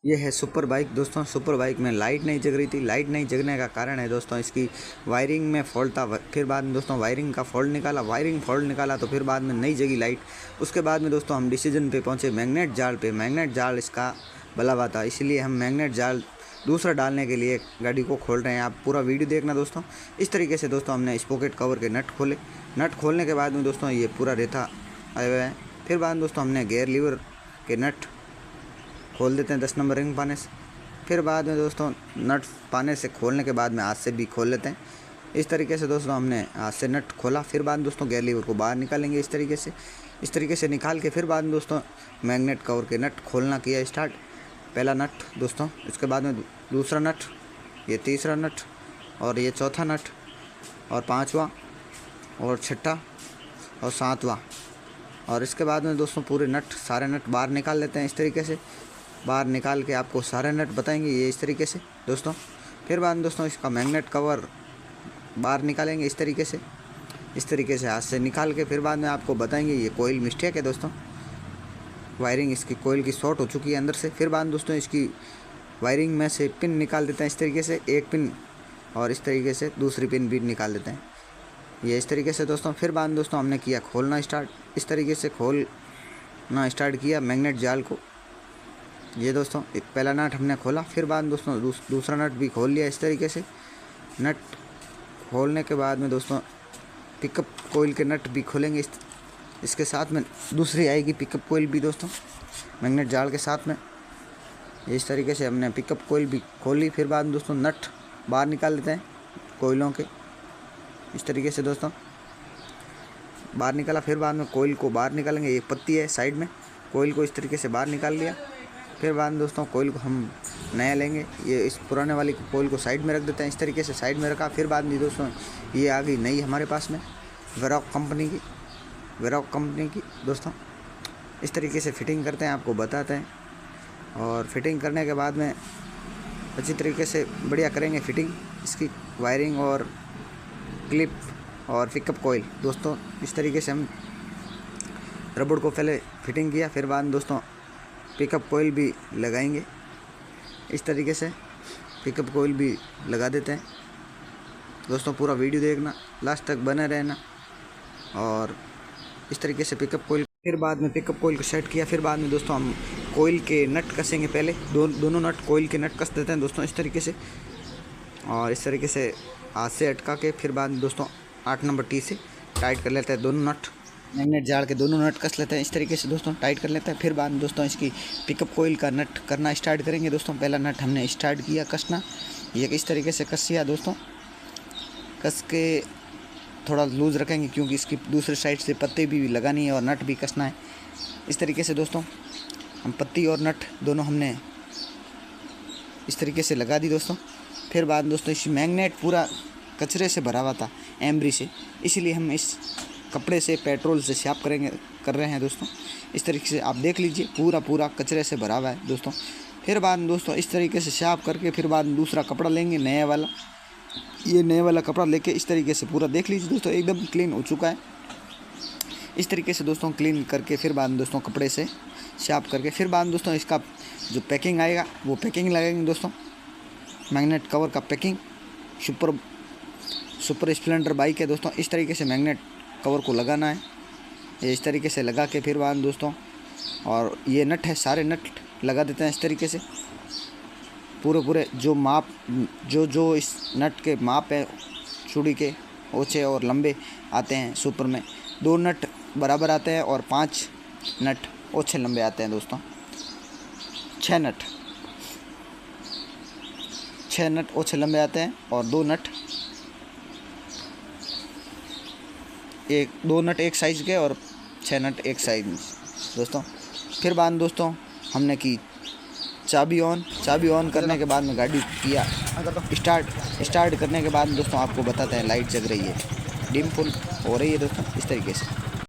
ये है super bike दोस्तों। सुपर बाइक में लाइट नहीं जग रही थी। लाइट नहीं जगने का कारण है दोस्तों इसकी वायरिंग में फॉल्ट था। फिर बाद में दोस्तों वायरिंग का फॉल्ट निकाला, वायरिंग फॉल्ट निकाला तो फिर बाद में नहीं जगी लाइट। उसके बाद में दोस्तों हम डिसीजन पे पहुंचे मैग्नेट जाल पे। मैग्नेट जाल इसका बला हुआ था, इसलिए हम मैग्नेट जाल दूसरा डालने के लिए गाड़ी को खोल रहे हैं। आप पूरा वीडियो देखना दोस्तों। इस तरीके से दोस्तों हमने स्पॉकेट कवर के नट खोले। नट खोलने के बाद में दोस्तों ये पूरा रेता आया हुआ है। फिर बाद में दोस्तों हमने गेयर लीवर के नट खोल देते हैं 10 नंबर रिंग पाने से। फिर बाद में दोस्तों नट पाने से खोलने के बाद में हाथ से भी खोल लेते हैं। इस तरीके से दोस्तों हमने हाथ से नट खोला। फिर बाद में दोस्तों गेयर लीवर को बाहर निकालेंगे इस तरीके से निकाल के फिर बाद में दोस्तों मैग्नेट कवर के नट खोलना किया स्टार्ट। पहला नट दोस्तों, इसके बाद में दूसरा नट, ये तीसरा नट और ये चौथा नट और पाँचवा और छठा और सातवां। और इसके बाद में दोस्तों पूरे नट सारे नट बाहर निकाल लेते हैं। इस तरीके से बाहर निकाल के आपको सारे नट बताएंगे ये इस तरीके से दोस्तों। फिर बाद में दोस्तों इसका मैग्नेट कवर बाहर निकालेंगे इस तरीके से हाथ से निकाल के फिर बाद में आपको बताएंगे ये कोयल मिस्टेक है दोस्तों। वायरिंग इसकी कोयल की शॉर्ट हो चुकी है अंदर से। फिर बाद में दोस्तों इसकी वायरिंग में से पिन निकाल देते हैं इस तरीके से, एक पिन, और इस तरीके से दूसरी पिन भी निकाल देते हैं ये इस तरीके से दोस्तों। फिर बाद में दोस्तों हमने किया खोलना स्टार्ट। इस तरीके से खोलना स्टार्ट किया मैग्नेट जाल को। ये दोस्तों पहला नट हमने खोला। फिर बाद में दोस्तों दूसरा नट भी खोल लिया इस तरीके से। नट खोलने के बाद में दोस्तों पिकअप कोयल के नट भी खोलेंगे इसके साथ में दूसरी आएगी पिकअप कोयल भी दोस्तों मैग्नेट जाल के साथ में। इस तरीके से हमने पिकअप कोयल भी खोली। फिर बाद में दोस्तों नट बाहर निकाल देते हैं कोयलों के इस तरीके से दोस्तों बाहर निकाला। फिर बाद में कोयल को बाहर निकालेंगे, ये पत्ती है साइड में, कोयल को इस तरीके से बाहर निकाल लिया। फिर बाद में दोस्तों कोयल को हम नया लेंगे, ये इस पुराने वाली कोयल को साइड में रख देते हैं इस तरीके से साइड में रखा। फिर बाद में दोस्तों ये आ गई नई हमारे पास में वेरॉक कंपनी की दोस्तों। इस तरीके से फिटिंग करते हैं, आपको बताते हैं। और फिटिंग करने के बाद में अच्छी तरीके से बढ़िया करेंगे फिटिंग इसकी वायरिंग और क्लिप और पिकअप कोयल दोस्तों। इस तरीके से हम रबड़ को पहले फिटिंग किया। फिर बाद में दोस्तों पिकअप कोयल भी लगाएंगे इस तरीके से, पिकअप कोयल भी लगा देते हैं दोस्तों। पूरा वीडियो देखना, लास्ट तक बने रहना। और इस तरीके से पिकअप कोयल, फिर बाद में पिकअप कोयल को सेट किया। फिर बाद में दोस्तों हम कोयल के नट कसेंगे। पहले दोनों नट कोयल के नट कस देते हैं दोस्तों इस तरीके से। और इस तरीके से हाथ से अटका के फिर बाद में दोस्तों 8 नंबर टी से टाइट कर लेते हैं दोनों नट। मैग्नेट जाल के दोनों नट कस लेते हैं इस तरीके से दोस्तों, टाइट कर लेते हैं। फिर बाद में दोस्तों इसकी पिकअप कोयल का नट करना स्टार्ट करेंगे दोस्तों। पहला नट हमने स्टार्ट किया कसना, ये इस तरीके से कस दिया दोस्तों। कस के थोड़ा लूज़ रखेंगे क्योंकि इसकी दूसरी साइड से पत्ती भी लगानी है और नट भी कसना है। इस तरीके से दोस्तों हम पत्ती और नट दोनों हमने इस तरीके से लगा दी दोस्तों। फिर बाद में दोस्तों इस मैग्नेट पूरा कचरे से भरा हुआ था एम्ब्री से, इसीलिए हम इस कपड़े से पेट्रोल से साफ कर रहे हैं दोस्तों। इस तरीके से आप देख लीजिए पूरा कचरे से भरा हुआ है दोस्तों। फिर बाद में दोस्तों इस तरीके से साफ करके फिर बाद में दूसरा कपड़ा लेंगे नया वाला, ये नया वाला कपड़ा लेके इस तरीके से पूरा देख लीजिए दोस्तों एकदम क्लीन हो चुका है। इस तरीके से दोस्तों क्लीन करके फिर बाद में दोस्तों कपड़े से साफ करके फिर बाद में दोस्तों इसका जो पैकिंग आएगा वो पैकिंग लगाएंगे दोस्तों। मैग्नेट कवर का पैकिंग सुपर स्प्लेंडर बाइक है दोस्तों। इस तरीके से मैग्नेट कवर को लगाना है, ये इस तरीके से लगा के फिर बाद में दोस्तों, और ये नट है सारे नट लगा देते हैं इस तरीके से पूरे जो माप जो इस नट के माप है चूड़ी के ओछे और लंबे आते हैं सुपर में। 2 नट बराबर आते हैं और 5 नट ओछे लंबे आते हैं दोस्तों। 6 नट ओछे लंबे आते हैं और 2 नट एक साइज़ के और 6 नट एक साइज दोस्तों। फिर बाद दोस्तों हमने की चाबी ऑन करने के बाद में गाड़ी किया स्टार्ट करने के बाद दोस्तों आपको बताते हैं लाइट जग रही है, डिम फुल हो रही है दोस्तों इस तरीके से।